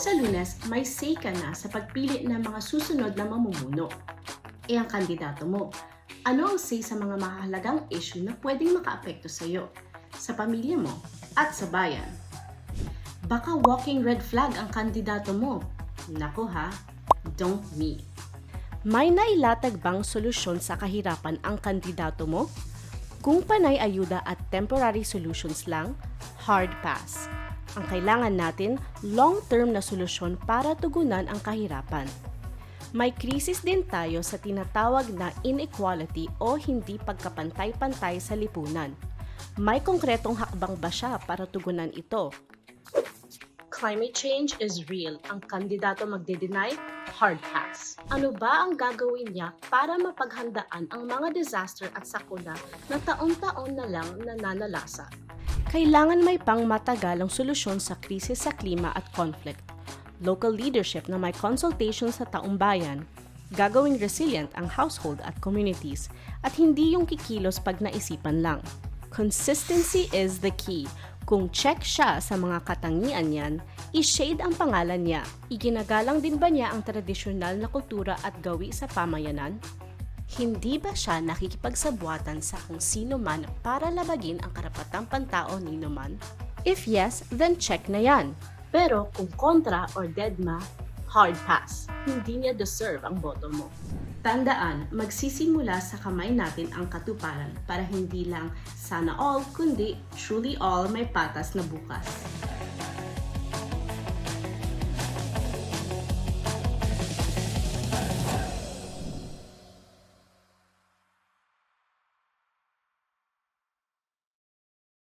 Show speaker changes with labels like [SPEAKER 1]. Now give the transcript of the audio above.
[SPEAKER 1] Sa Lunes, may say ka na sa pagpili ng mga susunod na mamumuno. Ang kandidato mo, ano ang say sa mga mahalagang issue na pwedeng makaapekto sa iyo, sa pamilya mo, at sa bayan? Baka walking red flag ang kandidato mo. Naku ha, don't me. May nailatag bang solusyon sa kahirapan ang kandidato mo? Kung panay ayuda at temporary solutions lang, hard pass. Ang kailangan natin, long-term na solusyon para tugunan ang kahirapan. May krisis din tayo sa tinatawag na inequality o hindi pagkapantay-pantay sa lipunan. May konkretong hakbang ba siya para tugunan ito? Climate change is real. Ang kandidato magde-deny, hard pass. Ano ba ang gagawin niya para mapaghandaan ang mga disaster at sakuna na taon-taon na lang nananalasa? Kailangan may pangmatagalang solusyon sa krisis sa klima at conflict. Local leadership na may consultation sa taong bayan, gagawing resilient ang household at communities, at hindi yung kikilos pag naisipan lang. Consistency is the key. Kung check siya sa mga katangian niyan, i-shade ang pangalan niya. Iginagalang din ba niya ang tradisyonal na kultura at gawi sa pamayanan? Hindi ba siya nakikipagsabuatan sa kung sino man para labagin ang karapatang pantao nino man? If yes, then check na yan. Pero kung kontra or deadma, hard pass. Hindi niya deserve ang boto mo. Tandaan, magsisimula sa kamay natin ang katuparan para hindi lang sana all, kundi truly all may patas na bukas.